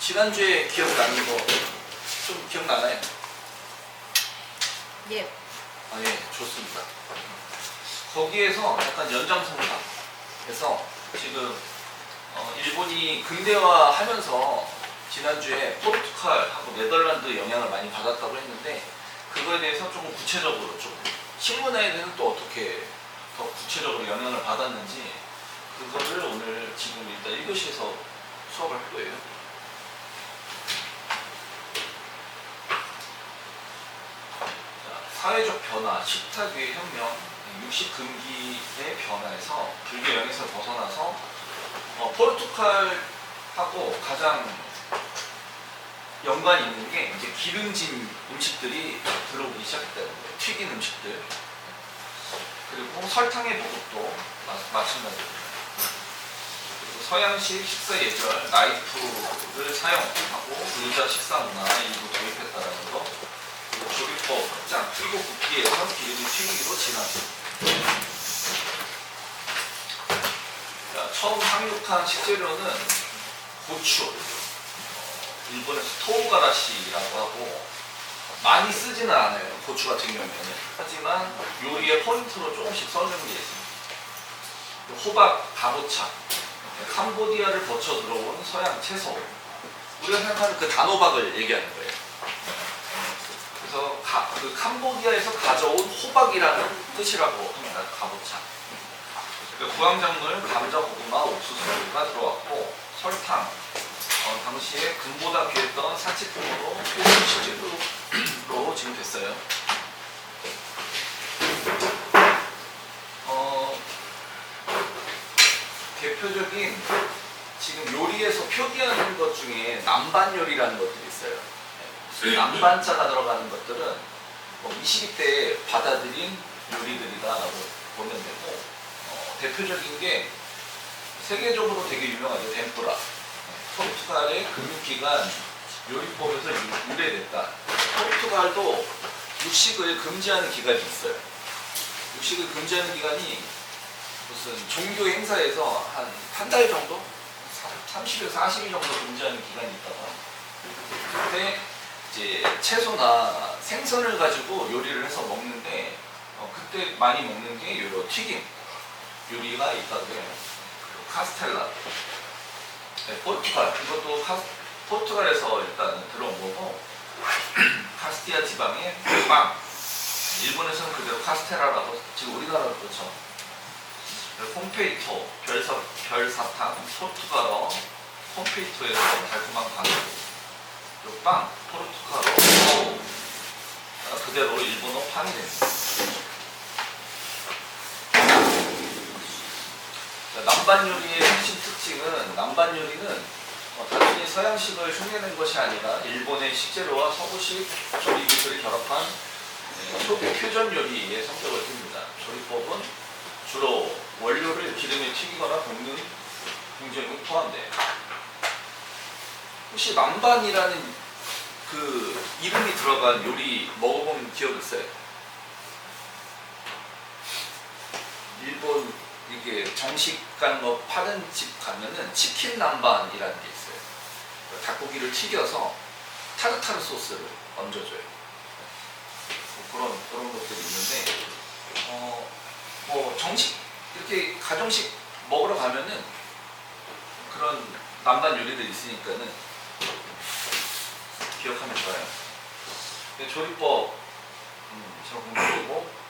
지난주에 기억나는 거 좀 기억나나요? 예. 아, 예, 좋습니다. 거기에서 약간 연장선상 그래서 지금 일본이 근대화하면서 지난주에 포르투갈하고 네덜란드 영향을 많이 받았다고 했는데 그거에 대해서 좀 구체적으로 좀 식문화에 대해서는 또 어떻게 더 구체적으로 영향을 받았는지 그거를 오늘 지금 일단 1교시에서 수업을 할 거예요. 사회적 변화, 식탁위의 혁명, 육식금기의 변화에서 불교 영에서 벗어나서 포르투갈하고 가장 연관이 있는 게 이제 기름진 음식들이 들어오기 시작했다는 거예요. 튀긴 음식들. 그리고 설탕의 보급도 마찬가지입니다. 그리고 서양식 식사 예절, 나이프를 사용하고 의자 식사 문화에 일부 도입했다는 거. 그리고 조리법 확장, 그리고 굽기에서 기름이 튀기기로 진화했습니다. 처음 상륙한 식재료는 고추, 일본에서 토우가라시라고 하고 많이 쓰지는 않아요. 고추 같은 경우에는. 하지만 요리의 포인트로 조금씩 써주는 게 있습니다. 호박, 가보차, 캄보디아를 거쳐 들어온 서양 채소. 우리가 생각하는 그 단호박을 얘기하는 거예요. 그래서 그 캄보디아에서 가져온 호박이라는 뜻이라고 합니다. 가보차. 구황작물, 감자, 고구마, 옥수수가 들어왔고 설탕, 당시에 금보다 귀했던 사치품으로 표준 식재료로 지금 됐어요. 대표적인 지금 요리에서 표기하는 것 중에 남반 요리라는 것들이 있어요. 남반자가 들어가는 것들은 22대에 받아들인 요리들이다라고 보면 되고 대표적인 게 세계적으로 되게 유명하죠. 덴푸라. 포르투갈의 금융기관 요리법에서 유래됐다. 포르투갈도 육식을 금지하는 기간이 있어요. 육식을 금지하는 기간이 무슨 종교 행사에서 한 달 정도? 30에서 40일 정도 금지하는 기간이 있다가 그때 이제 채소나 생선을 가지고 요리를 해서 먹는데 그때 많이 먹는 게 요런 튀김 요리가 있다고 해요. 카스텔라. 네, 포르투갈. 이것도 포르투갈에서 일단 들어온 거고 카스티아 지방의 빵. 일본에서는 그대로 카스테라라고 지금 우리나라도 그렇죠. 콤페이토, 별사탕, 포르투갈어 콤페이토에서 달콤한 강도. 그리고 빵, 포르투갈어 그대로 일본어 판이 됩니다. 남반 요리의 핵심 특징은 남반 요리는 단순히 서양식을 흉내낸 것이 아니라 일본의 식재료와 서구식 조리 기술을 결합한 초기 퓨전 요리의 성격을 띱니다. 조리법은 주로 원료를 기름에 튀기거나 볶는 공정이 포함돼요. 혹시 남반이라는 그 이름이 들어간 요리 먹어본 기억 있어요? 일본 이게 정식간 뭐 파는 집 가면은 치킨 남반이라는 게 있어요. 닭고기를 튀겨서 타르타르 소스를 얹어줘요. 그런 것들이 있는데 뭐 정식 이렇게 가정식 먹으러 가면은 그런 남반 요리들이 있으니까는 기억하면 좋아요. 조리법 잘 공부되고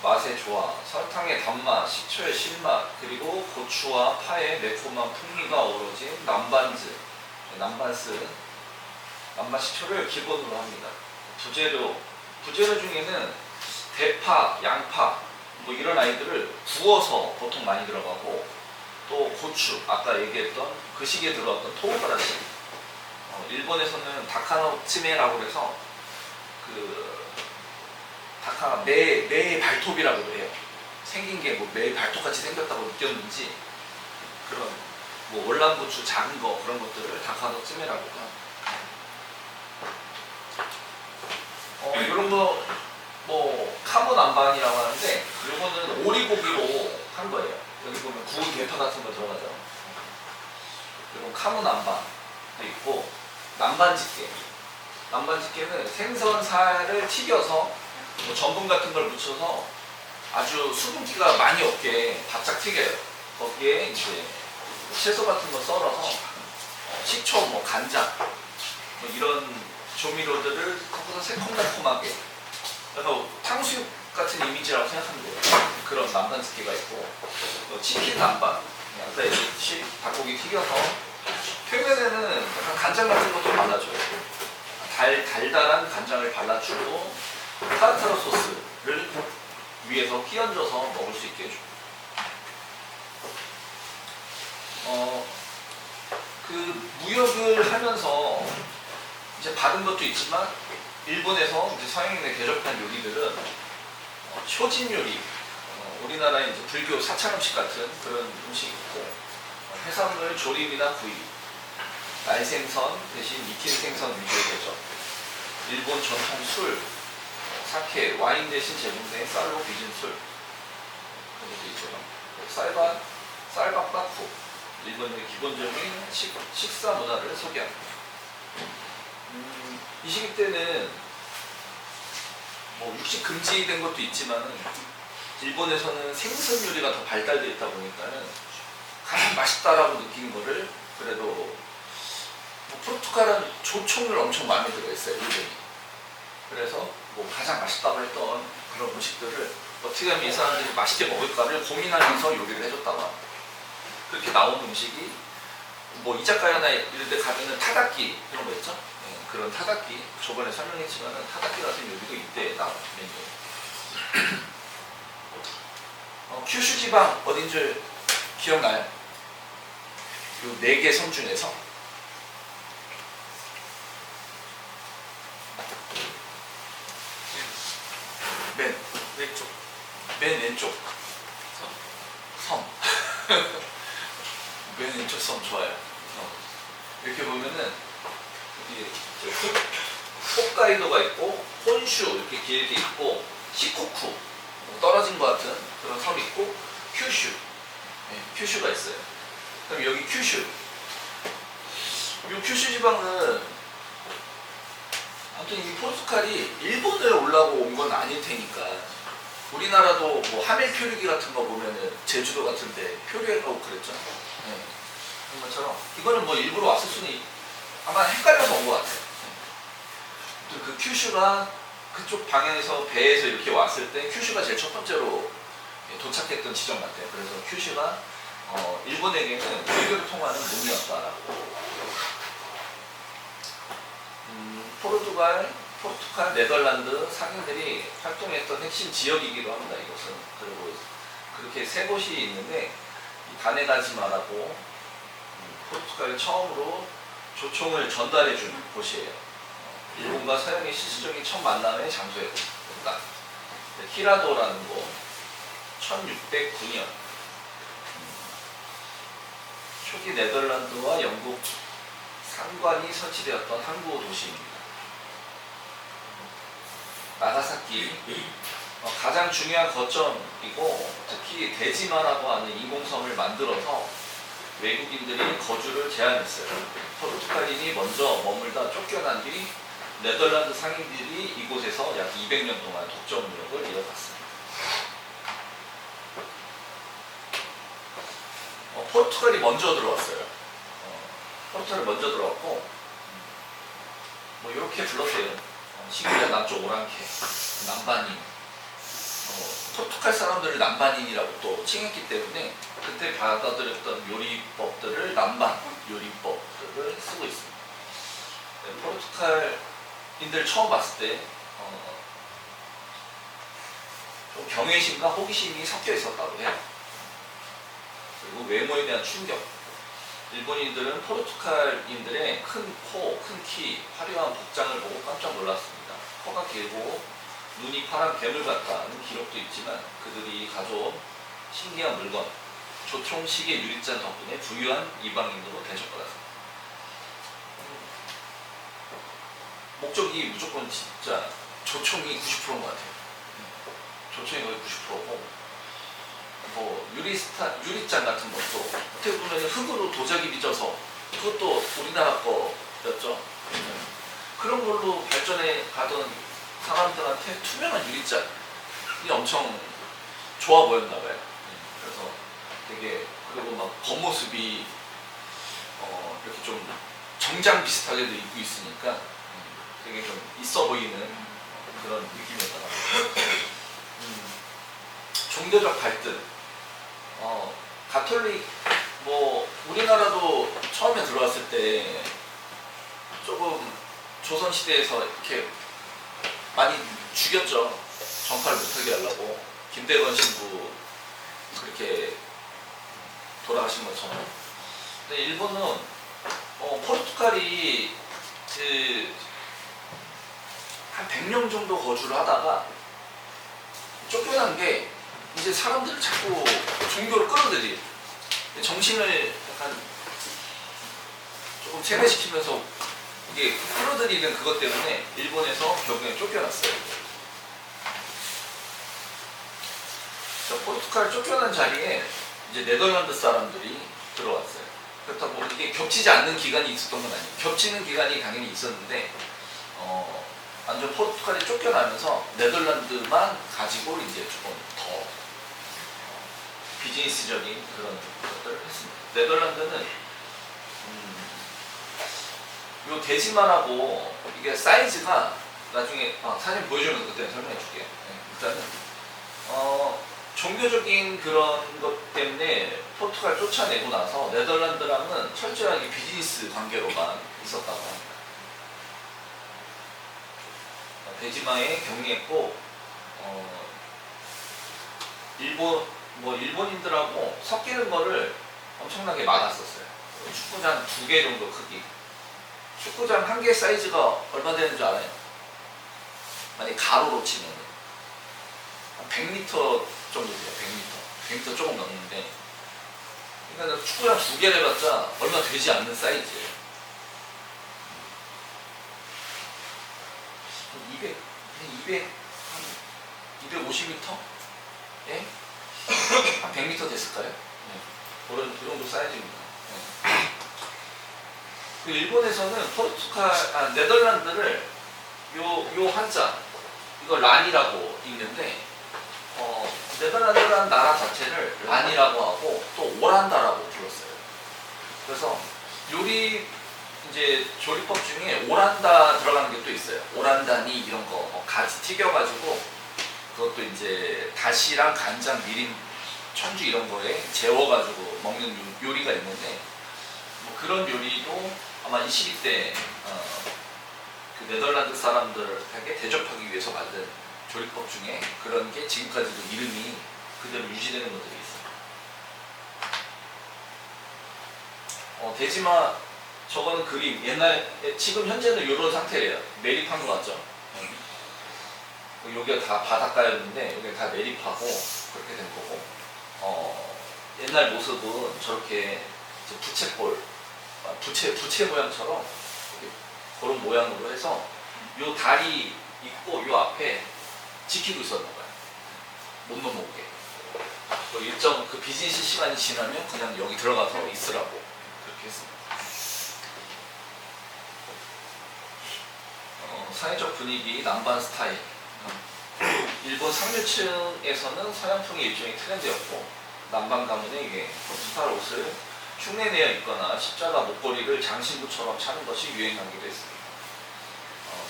맛의 조화, 설탕의 단맛, 식초의 신맛, 그리고 고추와 파의 매콤한 풍미가 어우러진 남반즈, 남반스, 남반식초를 기본으로 합니다. 부재료 중에는 대파, 양파, 뭐 이런 아이들을 구워서 보통 많이 들어가고 또 고추, 아까 얘기했던 그 시기에 들어왔던 토우가라시, 일본에서는 다카노츠메라고 해서 매 발톱이라고 해요. 생긴 게 뭐 매 발톱같이 생겼다고 느꼈는지 그런 뭐 월남고추 작은 거 그런 것들을 다카노츠메라고 해요. 이런 거 뭐 카모 남반이라고 하는데 이거는 오리고기로 한 거예요. 여기 보면 구운 대파 같은 거 들어가죠. 그리고 카모 남반도 있고 남반집게. 남반집게는 생선살을 튀겨서 뭐 전분 같은 걸 묻혀서 아주 수분기가 많이 없게 바짝 튀겨요. 거기에 이제 채소 같은 거 썰어서 식초, 뭐 간장 뭐 이런 조미료들을 거기서 새콤달콤하게, 그래서 탕수육 같은 이미지라고 생각하면 돼요. 그런 남반집게가 있고, 치킨 남반, 아까 얘기했듯이 닭고기 튀겨서 표면에는 약간 간장 같은 것도 발라줘요. 달달한 간장을 발라주고 타르타르 소스를 위에서 끼얹어서 먹을 수 있게 해줘요. 그 무역을 하면서 이제 받은 것도 있지만 일본에서 이제 서양인에 대접한 요리들은 효진 요리, 우리나라의 이제 불교 사찰 음식 같은 그런 음식이 있고, 해산물 조림이나 구이, 날생선 대신 익힌 생선 위주의 대접, 일본 전통 술, 사케, 와인 대신 제공된 쌀로 빚은 술, 그런 것도 있죠. 쌀밥밥국, 일본의 기본적인 식사 문화를 소개합니다. 이 시기 때는 뭐 육식 금지된 것도 있지만 일본에서는 생선 요리가 더 발달되어 있다 보니까는 가장 맛있다라고 느낀 거를, 그래도 뭐 포르투갈은 조청을 엄청 많이 들어있어요, 일본이. 그래서 뭐 가장 맛있다고 했던 그런 음식들을 어떻게 하면 이 사람들이 맛있게 먹을까를 고민하면서 요리를 해줬다고 합니다. 그렇게 나온 음식이 뭐 이자카야나 이런 데 가면은 타다키 이런 거 있죠? 네, 그런 타다키, 저번에 설명했지만은 타다키 같은 요리도 이때 나온 메뉴예요. 큐슈 지방 어딘 줄 기억나요? 요 4개 섬 중에서 맨 왼쪽 섬. 맨 왼쪽 섬 좋아요. 이렇게 보면은 홋카이도가 있고 혼슈 이렇게 길게 있고, 시코쿠 떨어진 것 같은 그런 섬이 있고, 큐슈, 네, 큐슈가 있어요. 그럼 여기 큐슈, 이 큐슈 지방은 아무튼 이 포르투갈이 일본을 올라고 온 건 아닐 테니까, 우리나라도 뭐 하멜 표류기 같은 거 보면은 제주도 같은데 표류해 가고 그랬죠. 네. 그런 것처럼 이거는 뭐 일부러 왔을 수는 아마 헷갈려서 온 것 같아요. 네. 그 큐슈가 그쪽 방향에서 배에서 이렇게 왔을 때 큐슈가 제일 첫 번째로 도착했던 지점 같아요. 그래서 큐슈가 일본에게는 외교를 통하는 문이었다라고. 포르투갈, 네덜란드 상인들이 활동했던 핵심 지역이기도 합니다. 이것은. 그리고 그렇게 3곳이 있는데, 이 다네가지마라고 포르투갈이 처음으로 조총을 전달해준 곳이에요. 일본과 서양의 실질적인 첫 만남의 장소였다. 히라도라는 곳, 1609년 초기 네덜란드와 영국 상관이 설치되었던 항구 도시입니다. 나가사키, 가장 중요한 거점이고, 특히 데지마라고 하는 인공섬을 만들어서 외국인들이 거주를 제한했어요. 포르투갈인이 먼저 머물다 쫓겨난 뒤 네덜란드 상인들이 이곳에서 약 200년 동안 독점력을 이어갔습니다. 포르투갈이 먼저 들어왔어요. 포르투갈이 먼저 들어왔고, 뭐 이렇게 불렀대요. 시리아 남쪽 오랑캐, 남반인. 포르투갈 사람들을 남반인이라고 또 칭했기 때문에 그때 받아들였던 요리법들을 남반 요리법들을 쓰고 있습니다. 네, 포르투갈인들 처음 봤을 때 좀 경외심과 호기심이 섞여 있었다고 해요. 그리고 외모에 대한 충격. 일본인들은 포르투갈인들의 큰 코, 큰 키, 화려한 복장을 보고 깜짝 놀랐습니다. 코가 길고 눈이 파란 괴물 같다는 기록도 있지만, 그들이 가져온 신기한 물건, 조총 시계 유리잔 덕분에 부유한 이방인으로 대접받았습니다. 목적이 무조건 진짜 조총이 90%인 것 같아요. 조총이 거의 90%고, 뭐 유리잔 같은 것도 어떻게 보면 흙으로 도자기 빚어서, 그것도 우리나라 거였죠. 레스토랑에 가던 사람들한테 투명한 유리잔이 엄청 좋아 보였나 봐요. 그래서 되게 그리고 막 겉모습이 이렇게 좀 정장 비슷하게도 입고 있으니까 되게 좀 있어 보이는 그런 느낌이었더라고요. 종교적 갈등. 가톨릭 뭐 우리나라도 처음에 들어왔을 때 조금 조선 시대에서 이렇게 많이 죽였죠. 전파를 못하게 하려고. 김대건 신부 그렇게 돌아가신 것처럼. 근데 일본은 포르투갈이 한 100년 정도 거주를 하다가 쫓겨난 게 이제 사람들을 자꾸 종교로 끌어들이 정신을 약간 조금 세뇌시키면서 이게 끌어들이는 그것 때문에 일본에서 결국엔 쫓겨났어요. 포르투갈 쫓겨난 자리에 이제 네덜란드 사람들이 들어왔어요. 그렇다고 이게 겹치지 않는 기간이 있었던 건 아니에요. 겹치는 기간이 당연히 있었는데 완전 포르투갈이 쫓겨나면서 네덜란드만 가지고 이제 조금 더 비즈니스적인 그런 것들을 했습니다. 네덜란드는 요 대지만하고 이게 사이즈가 나중에 사진 보여주면서 그때 설명해 줄게요. 일단은 종교적인 그런 것 때문에 포르투갈 쫓아내고 나서 네덜란드랑은 철저하게 비즈니스 관계로만 있었다고 합니다. 대지마에 격리했고 일본인들하고 섞이는 거를 엄청나게 막았었어요. 축구장 2개 정도 크기. 축구장 1개 사이즈가 얼마 되는 줄 알아요? 만약 가로로 치면 한 100m 정도 돼요. 100m. 100m 조금 넘는데 그러니까 축구장 2개를 해봤자 얼마 되지 않는 사이즈예요. 250m? 예? 한 100m 됐을까요? 네. 그런 그 정도 사이즈입니다. 네. 그 일본에서는 네덜란드를 요 한자 이거 란이라고 읽는데 네덜란드라는 나라 자체를 란이라고 하고 또 오란다라고 불렀어요. 그래서 요리 이제 조리법 중에 오란다 들어가는 게 또 있어요. 오란다니 이런 거 같이 튀겨가지고 그것도 이제 다시랑 간장, 미림, 청주 이런 거에 재워가지고 먹는 요리가 있는데 뭐 그런 요리도 아마 22대 그 네덜란드 사람들에게 대접하기 위해서 만든 조리법 중에 그런 게 지금까지도 이름이 그대로 유지되는 것들이 있어요. 대지마 저거는 그림 옛날 지금 현재는 이런 상태예요. 매립한 거 같죠? 여기가 다 바닷가였는데 여기가 다 매립하고 그렇게 된 거고 옛날 모습은 저렇게 부채꼴 부채 모양처럼 그런 모양으로 해서 요 다리 있고 요 앞에 지키고 있었나 봐요. 못 넘어오게. 일정 그 비즈니스 시간이 지나면 그냥 여기 들어가서 있으라고 그렇게 했습니다. 사회적 분위기 남반 스타일. 일본 상류층에서는 서양풍의 일종의 트렌드였고 남반 가문의 유행, 포스탈 옷을 흉내내어 입거나 십자가 목걸이를 장신구처럼 차는 것이 유행하기도 했습니다.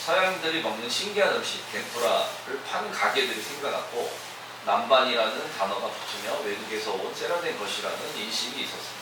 서양인들이 먹는 신기한 음식, 덴푸라를 파는 가게들이 생겨났고 남반이라는 단어가 붙으며 외국에서 온 세련된 것이라는 인식이 있었습니다.